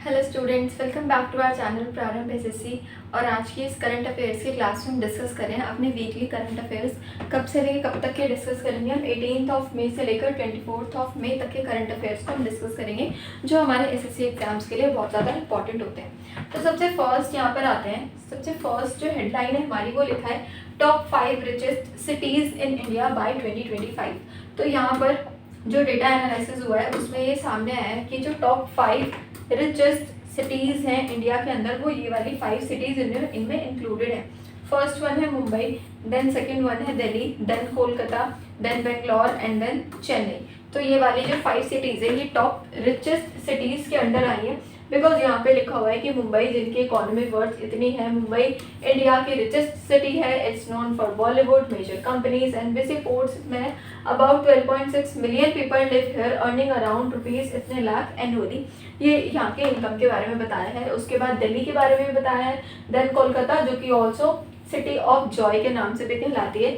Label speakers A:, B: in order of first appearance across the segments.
A: Hello students, welcome back to our channel Prarambh SSC. और आज की इस करंट अफेयर्स की क्लास में हम डिस्कस करें अपने वीकली करंट अफेयर्स कब से लेकर कब तक के डिस्कस करेंगे। हम 18 मई से लेकर 24 मई तक के करंट अफेयर्स को हम डिस्कस करेंगे जो हमारे एसएससी एग्जाम्स के लिए बहुत ज़्यादा इंपॉर्टेंट होते हैं। तो सबसे फर्स्ट यहाँ पर आते हैं। सबसे फर्स्ट जो हेडलाइन है हमारी वो लिखा है top 5 richest cities in India by 2025। तो यहाँ पर जो डेटा एनालिसिस हुआ है उसमें ये सामने आया है कि जो टॉप 5 रिचेस्ट सिटीज़ हैं इंडिया के अंदर वो ये वाली 5 सिटीज़ इनमें इंक्लूडेड है। फर्स्ट वन है मुंबई, देन सेकंड वन है Delhi, then Kolkata, then Bangalore and then Chennai. तो ये वाली जो 5 सिटीज़ है ये टॉप रिचेस्ट सिटीज़ के अंडर आई है बिकॉज यहाँ पे लिखा हुआ है कि मुंबई जिनकी इकोनॉमिक वर्थ इतनी है, मुंबई इंडिया की रिचेस्ट सिटी है। It's known for Bollywood, major companies and busy ports में about 12.6 million people live here earning around rupees इतने लाख एनुअली। ये यहाँ के इनकम के बारे में बताया है। उसके बाद दिल्ली के बारे में बताया है। देन कोलकाता जो कि ऑल्सो सिटी ऑफ जॉय के नाम से भी कहलाती है।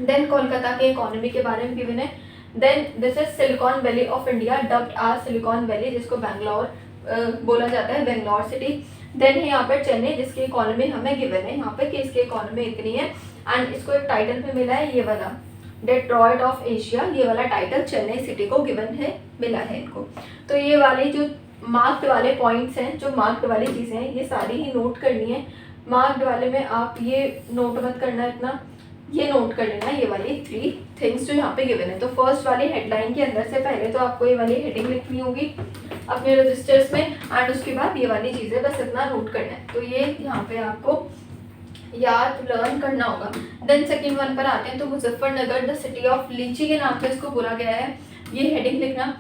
A: देन कोलकाता के इकोनॉमी के बारे में गिवन है। Then this is silicon valley of India, dubbed आज सिलिकॉन वैली, जिसको बैंगलोर बोला जाता है, बेंगलोर सिटी। देन है यहाँ पर चेन्नई जिसकी इकोनॉमी हमें गिवन है यहाँ पे कि इसकी इकोनॉमी इतनी है एंड इसको एक टाइटल पे मिला है ये वाला डेट्रॉयट ऑफ एशिया, ये वाला टाइटल चेन्नई सिटी को गिवन है, मिला है इनको। तो ये वाली जो मार्क्ड वाले पॉइंट्स हैं, जो मार्क्ड वाली चीज़ें हैं, ये सारी ही नोट करनी है। मार्क्ड वाले में आप ये नोट मत करना इतना, ये नोट कर लेना ये वाली 3 थिंग्स जो यहाँ पे गिवन है। तो फर्स्ट वाली हेडलाइन के अंदर से पहले तो आपको ये वाली हेडिंग लिखनी होगी अपने रजिस्टर्स में एंड उसके बाद ये वाली चीज़ें बस इतना नोट करना है। तो ये यहाँ पे आपको याद लर्न करना होगा। देन सेकंड वन पर आते हैं। तो मुजफ्फरनगर द सिटी ऑफ लीची के नाम से इसको बोला गया है, ये हेडिंग लिखना।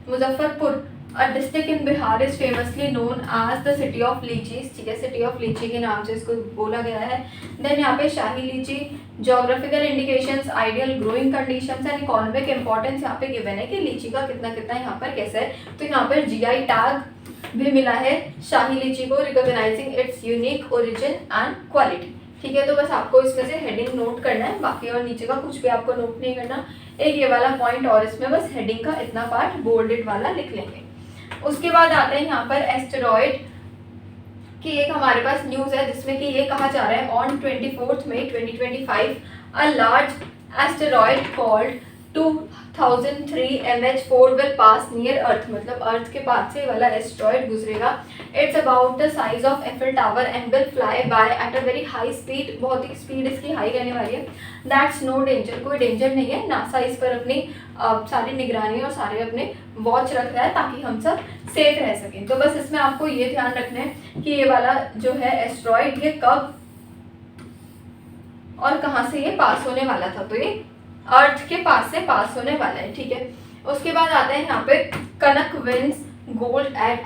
A: Muzaffarpur a district in Bihar is famously known as the city of lychees, ठीक है, सिटी ऑफ लीची के नाम से इसको बोला गया है। देन यहाँ पे शाही लीची, geographical indications, ideal growing conditions and economic importance यहाँ पे गिवन है कि लीची का कितना कितना यहाँ पर कैसा है। तो यहाँ पर जीआई टैग भी मिला है शाही लीची को, recognising it's unique origin and quality, ठीक है। तो बस आपको इसमें से हेडिंग नोट करना है, बाकी और नीचे का कुछ भी आपको नोट नहीं करना। एक ये वाला पॉइंट और इसमें बस हेडिंग का इतना पार्ट बोल्डेड वाला लिख लेंगे। उसके बाद आते हैं यहाँ पर एस्टेरॉयड की एक हमारे पास न्यूज़ है जिसमें कि ये कहा जा रहा है on 24 May 2025 a large asteroid called 2003 MH4 will pass near earth, मतलब अर्थ के पास से वाला एस्टेरॉयड गुजरेगा। It's about the size of Eiffel tower and will fly by at a very high speed, बहुत ही स्पीड इसकी हाई रहने वाली है। दैट्स नो डेंजर, कोई डेंजर नहीं है। नासा इस पर अपनी सारी निगरानी और सारे अपने वॉच रख रहा है ताकि हम सब सेफ रह सकें। तो बस इसमें आपको ये ध्यान रखना है कि ये वाला जो है एस्टेरॉयड ये कब और कहाँ से ये पास होने वाला था। तो ये अर्थ के पास से पास होने वाला है, ठीक है। उसके बाद आते हैं यहाँ पे Kanak wins gold at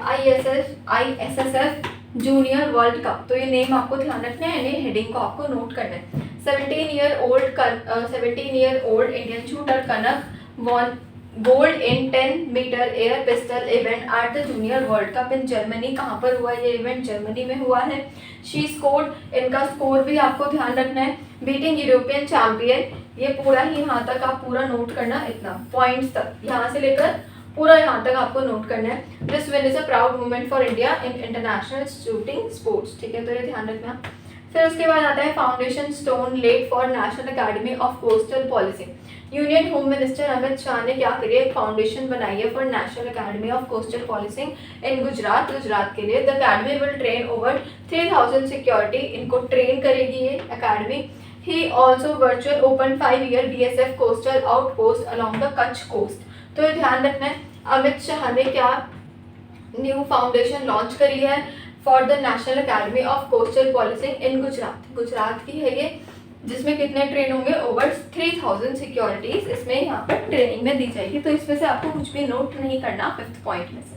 A: ISSF junior world cup. तो ये नेम आपको ध्यान रखना है, ये हेडिंग को आपको नोट करना है। 17 year old Indian shooter Kanak won gold in 10 meter air pistol event at the junior world cup in Germany. कहाँ पर हुआ ये इवेंट? जर्मनी में हुआ है। शी स्कोर्ड, इनका स्कोर भी आपको ध्यान रखना है, बीटिंग यूरोपियन चैंपियन। ये पूरा ही यहाँ तक आप पूरा नोट करना, इतना पॉइंट्स तक, यहाँ से लेकर पूरा यहाँ तक आपको नोट करना है। This win is a proud moment for India in international shooting sports, ठीक है, तो ये ध्यान रखना। फिर उसके बाद आता है foundation stone laid for national academy of coastal policy. Union home minister Amit Shah ने क्या करी, एक फाउंडेशन बनाई है for national academy of coastal policy in Gujarat के लिए। The academy will train over 3000 security, इनको ट्रेन करेगी ये academy. He also virtual open 5-year BSF coastal outpost along the Kutch coast. तो ये ध्यान रखना है, अमित शाह ने क्या न्यू फाउंडेशन लॉन्च करी है for the national academy of coastal policy in Gujarat की है ये, जिसमें कितने ट्रेन होंगे, ओवर 3000 सिक्योरिटीज इसमें यहाँ पर ट्रेनिंग में दी जाएगी। तो इसमें से आपको कुछ भी नोट नहीं करना 5th पॉइंट में से।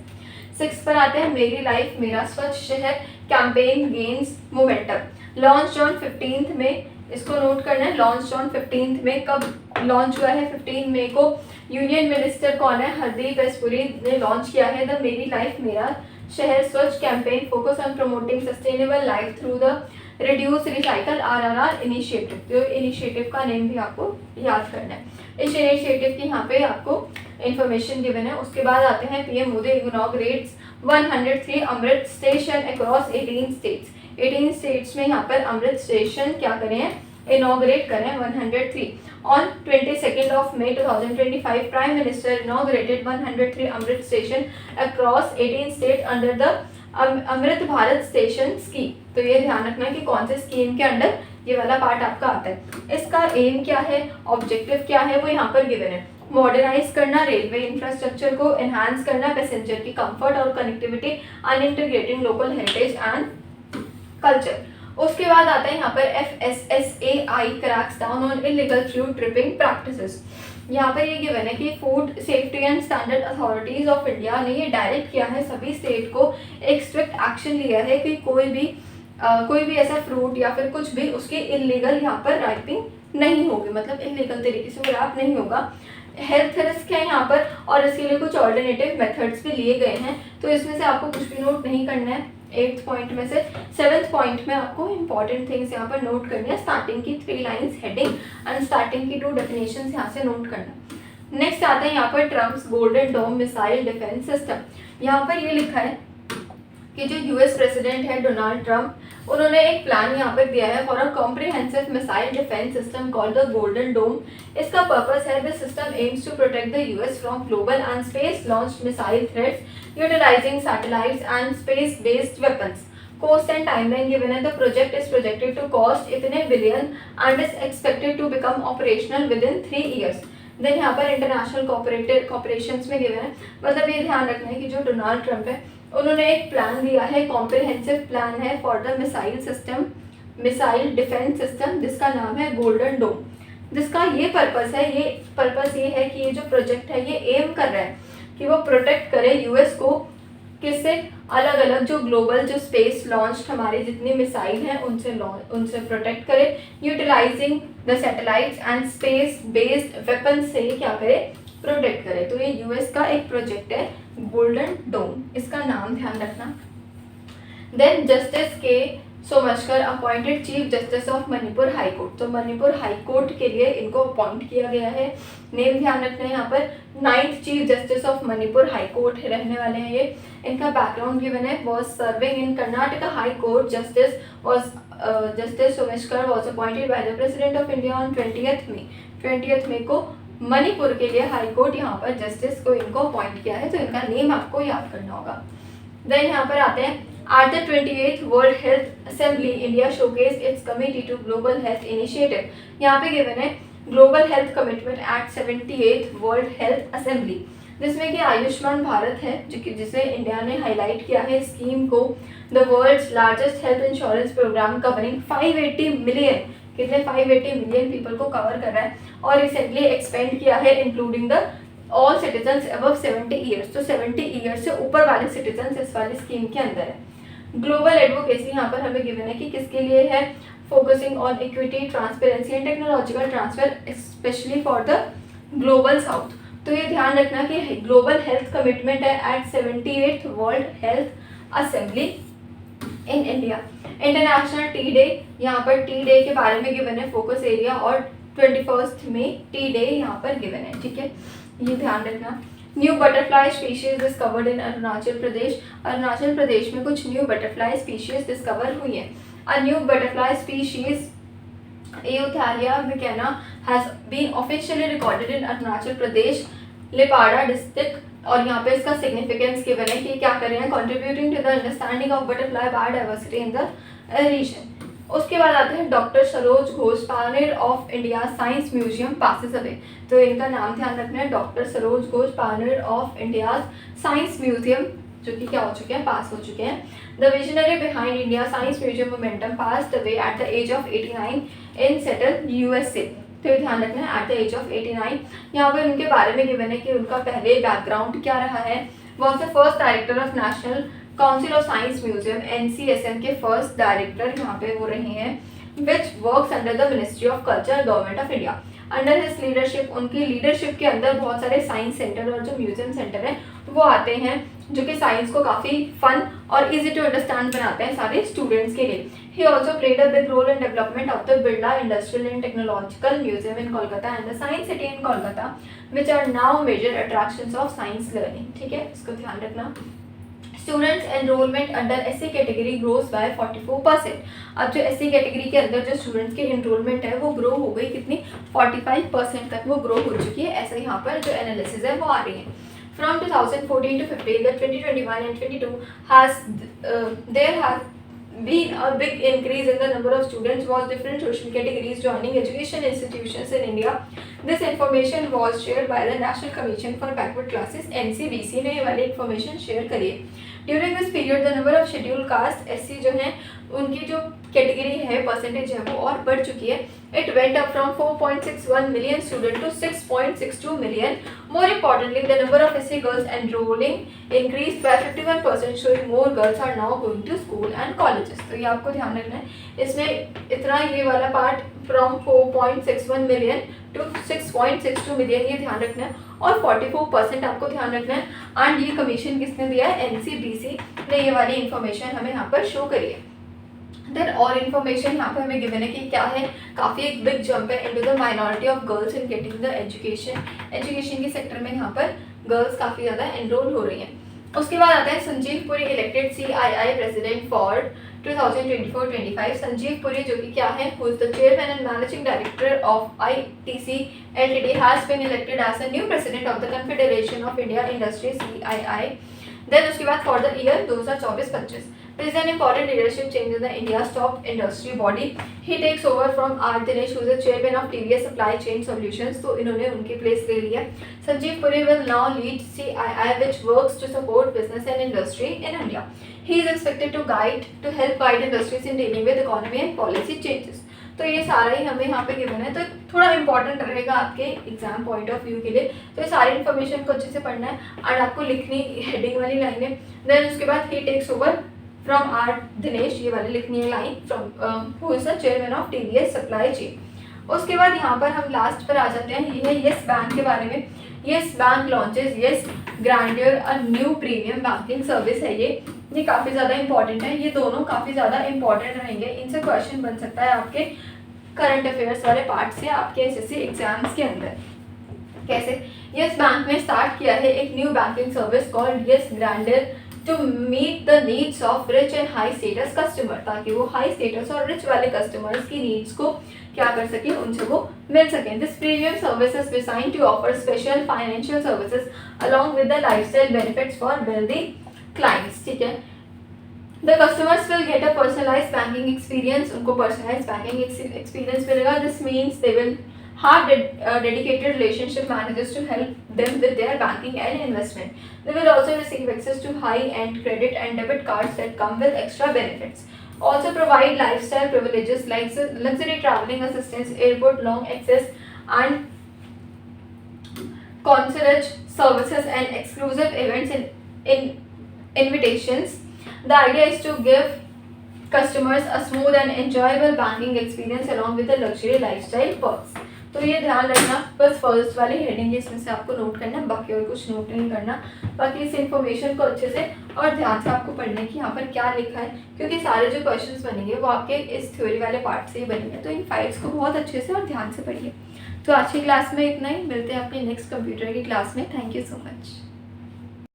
A: 6 पर आते हैं मेरी लाइफ मेरा स्वच्छ शहर campaign gains momentum. Launch on 15 में, इसको नोट करना है, लॉन्च ऑन 15 में। कब लॉन्च हुआ है? 15 मई को। यूनियन मिनिस्टर कौन है? हरदीप एस पुरी ने लॉन्च किया है द मेरी लाइफ मेरा शहर स्वच्छ campaign, focus on promoting sustainable life through the reduce recycle RRR initiative. तो इनिशिएटिव का नेम भी आपको याद करना है। इस इनिशिएटिव की यहाँ पे आपको इंफॉर्मेशन गिवन है। उसके बाद आते हैं पीएम मोदी इनॉग्रेट्स 103 अमृत स्टेशन अक्रॉस 18 स्टेट्स। 18 स्टेट्स में यहाँ पर अमृत स्टेशन क्या करें, इनॉग्रेट करें 103। On 22nd of May 2025, Prime Minister inaugurated 103 Amrit Station across 18 states under the Amrit Bharat station scheme. तो ये ध्यान रखना कि कौन से स्कीम के अंडर ये वाला पार्ट आपका आता है। इसका एम क्या है, ऑब्जेक्टिव क्या है, वो यहाँ पर गिवन है। मॉडर्नाइज करना रेलवे इंफ्रास्ट्रक्चर को, एनहांस करना पैसेंजर की कंफर्ट और connectivity, and integrating local heritage and culture. उसके बाद आता है यहाँ पर FSSAI cracks down on illegal fruit tripping practices. यहाँ पर ये गिवन है कि food safety and standard authorities of India ने ये डायरेक्ट किया है सभी स्टेट को, एक स्ट्रिक्ट एक्शन लिया है कि कोई भी ऐसा फ्रूट या फिर कुछ भी उसकी इलीगल यहाँ पर रैपिंग नहीं होगी, मतलब इलीगल तरीके से वो रैप नहीं होगा। हेल्थ रिस्क है यहाँ पर, और इसके लिए कुछ ऑल्टरनेटिव मेथड्स भी लिए गए हैं। तो इसमें से आपको कुछ भी नोट नहीं करना है 8th पॉइंट में से। 7th पॉइंट में आपको इंपॉर्टेंट थिंग्स यहाँ पर नोट करनी है। स्टार्टिंग की 3 लाइंस हेडिंग एंड स्टार्टिंग की 2 डेफिनेशंस यहाँ से नोट करना। नेक्स्ट आता है यहाँ पर Trump's Golden Dome missile defence system. यहाँ पर ये लिखा है कि जो यूएस प्रेसिडेंट है डोनाल्ड ट्रम्प, उन्होंने एक प्लान यहाँ पर दिया है for a comprehensive missile defence system called the Golden Dome. इसका पर्पस है this system aims to protect the US from global and space launched missile threats utilising satellites and space based weapons. Cost and timeline given है, the project is projected to cost इतने billion and is expected to become operational within 3 years। Then यहाँ पर international corporations में given है, मतलब ये ध्यान रखना है कि जो डोनाल्ड ट्रम्प है उन्होंने एक प्लान दिया है, कॉम्प्रिहेंसिव प्लान है for the missile defence system जिसका नाम है गोल्डन डोम। जिसका ये पर्पस ये है कि ये जो प्रोजेक्ट है ये एम कर रहा है कि वो प्रोटेक्ट करे यूएस को, किससे, अलग अलग जो ग्लोबल जो स्पेस लॉन्च हमारे जितनी मिसाइल हैं उनसे प्रोटेक्ट करे, utilising the satellites and space based weapon से क्या करे, प्रोटेक्ट करे। तो ये यूएस का एक प्रोजेक्ट है गोल्डन डोम, इसका नाम ध्यान रखना। Then justice K Somashekar appointed chief justice of Manipur high court. तो मणिपुर हाई कोर्ट के लिए इनको अपॉइंट किया गया है। नेम ध्यान रखना है यहाँ पर 9th chief justice of Manipur high court रहने वाले हैं ये। इनका बैकग्राउंड गिवन है, was serving in Karnataka high court. Justice Somashekar was appointed by the president of India on 20th मई को मणिपुर के लिए हाई कोर्ट यहाँ पर जस्टिस को इनको अपॉइंट किया है। तो इनका नेम आपको याद करना होगा। देन यहाँ पर आते हैं At the 28th World Health Assembly, India showcased its committee to Global Health Initiative। यहाँ पे गिवन है Global Health Commitment at 78th World Health Assembly, जिसमें कि आयुष्मान भारत है जिसे इंडिया ने हाईलाइट किया है स्कीम को, the world's largest health insurance programme covering 580 million, कितने 580 मिलियन पीपल को कवर कर रहा है, और रिसेंटली एक्सपेंड किया है including the all citizens above 70 years. तो 70 ईयर्स से ऊपर वाले सिटीजन्स इस वाली स्कीम के अंदर है। ग्लोबल एडवोकेसी यहाँ पर हमें गिवन है कि किसके लिए है, focusing on equity, transparency and technological transfer specially for the global south. तो ये ध्यान रखना कि ग्लोबल हेल्थ कमिटमेंट है at 78th world health assembly in India. International tea day, यहाँ पर टी डे के बारे में गिवन है फोकस एरिया, और 21 में टी डे यहाँ पर गिवन है, ठीक है, ये ध्यान रखना। New butterfly species discovered in Arunachal Pradesh. Arunachal Pradesh में कुछ न्यू बटरफ्लाई स्पीशीज डिस्कवर हुई हैं। A new butterfly species Euthalia mckenna has been officially recorded in Arunachal Pradesh Leparada district. और यहाँ पे इसका सिग्निफिकेंस गिवन है कि क्या कर रहे हैं, contributing to the understanding of butterfly biodiversity in the region. उसके बाद आते हैं doctor Saroj Ghosh, pioneer of India science museum passes away. तो इनका नाम ध्यान रखना है, doctor Saroj Ghosh, pioneer of India science museum, जो कि क्या हो चुके हैं, पास हो चुके हैं। The visionary behind India science museum momentum passed away at the age of 89 in Seattle USA. तो ये ध्यान रखना है एट द एज ऑफ 89। यहाँ पर उनके बारे में गिवन है कि उनका पहले बैकग्राउंड क्या रहा है। Was the first director of national council of science museum NCSM के फर्स्ट डायरेक्टर यहाँ पे वो रहे हैं, which works under the ministry of culture government of India. Under his leadership, उनकी लीडरशिप के अंदर बहुत सारे साइंस सेंटर और जो म्यूजियम सेंटर है वो आते हैं, जो कि साइंस को काफ़ी फन और इजी टू अंडरस्टैंड बनाते हैं सारे स्टूडेंट्स के लिए। He also played a big role in development of the Birla Industrial and Technological Museum in Kolkata and the Science City in Kolkata, which are now major attractions of science learning। ठीक है, इसको ध्यान रखना। Students enrolment under SC category grows bye 44%। अब जो SC category के अंदर जो स्टूडेंट्स की एनरोलमेंट है वो ग्रो हो गई कितनी, 45% तक वो ग्रो हो चुकी है। ऐसा यहाँ पर जो एनालिसिस है वो आ रही है। From 2014 to 15, the 2021 and 22 there has been a big increase in the number of students was different social categories joining education institutions in India. This information was shared by the National Commission for Backward Classes NCBC ने ये वाली information share करी है। During this period the number of scheduled caste SC जो हैं उनकी जो category है परसेंटेज है वो और बढ़ चुकी है। It went up from 4.61 million students to 6.62 million. More importantly, the number of SC girls enrolling increased by 51%, showing more girls are now going to school and colleges. तो ये आपको ध्यान रखना है। इसमें इतना ये वाला part from 4.61 million to 6.62 million ये ध्यान रखना है, और 44% आपको ध्यान रखना है। एंड ये कमीशन किसने दिया है, NCBC ने ये वाली इंफॉर्मेशन हमें यहाँ पर शो करी है। देन और इन्फॉर्मेशन यहाँ पे हमें गिवन है कि क्या है, काफ़ी एक बिग जंप है into the minority of girls in getting the education के सेक्टर में यहाँ पर गर्ल्स काफ़ी ज़्यादा एनरोल हो रही हैं। उसके बाद आता है Sanjiv Puri elected CII president for 2024-25। Sanjiv Puri जो कि क्या है, who is the chairman and managing director of ITC Ltd has been elected as a new president of the confederation of India industry CII। Then उसके बाद for the year 2024-25 there is an important leadership change in the India's top industry body. He takes over from R Dinesh, who is the chairman of TVS Supply Chain Solutions. तो इन्होंने उनकी place ले लिया। Sanjeev Puri will now lead CII, which works to support business and industry in India. He is expected to help guide industries in dealing with economy and policy changes. तो ये सारा ही हमें यहाँ पे गिवन है, तो थोड़ा इंपॉर्टेंट रहेगा आपके एग्जाम पॉइंट ऑफ व्यू के लिए। तो ये सारी इन्फॉर्मेशन को अच्छे से पढ़ना है और आपको लिखनी हेडिंग वाली लाइन है। देन उसके बाद ही takes over from R Dinesh, ये वाली लिखनी है line, from who is the chairman of TVS supply chain. उसके बाद यहाँ पर हम लास्ट पर आ जाते हैं, ये है येस बैंक के बारे में। Yes bank launches yes grandeur a new premium banking service है ये काफ़ी ज़्यादा इंपॉर्टेंट है। ये दोनों काफ़ी ज़्यादा इंपॉर्टेंट रहेंगे, इनसे क्वेश्चन बन सकता है आपके करंट अफेयर्स वाले पार्ट से आपके SSC एग्जाम्स के अंदर। कैसे, येस बैंक ने स्टार्ट किया है एक new banking service called yes grandeur to meet the needs of rich and high status customer, ताकि वो हाई स्टेटस और रिच वाले कस्टमर्स की नीड्स को क्या कर सके, उनसे वो मिल सके। This premium service is designed to offer special financial services along with the lifestyle benefits for wealthy clients. ठीक है, the customers will get a personalised banking experience, उनको पर्सनलाइज्ड बैंकिंग एक्सपीरियंस मिलेगा। This means they will have dedicated relationship managers to help them with their banking and investment. They will also receive access to high-end credit and debit cards that come with extra benefits. Also provide lifestyle privileges like luxury traveling assistance, airport long access, and concierge services and exclusive events in invitations. The idea is to give customers a smooth and enjoyable banking experience along with the luxury lifestyle perks. तो ये ध्यान रखना, बस first वाली heading है इसमें से आपको नोट करना, बाकी और कुछ नोट नहीं करना। बाकी इस इन्फॉर्मेशन को अच्छे से और ध्यान से आपको पढ़ने की यहाँ पर क्या लिखा है, क्योंकि सारे जो क्वेश्चंस बनेंगे वो आपके इस थ्योरी वाले पार्ट से ही बनेंगे। तो इन फाइल्स को बहुत अच्छे से और ध्यान से पढ़िए। तो आज की क्लास में इतना ही, मिलते हैं अपनी नेक्स्ट कंप्यूटर की क्लास में। Thank you so much.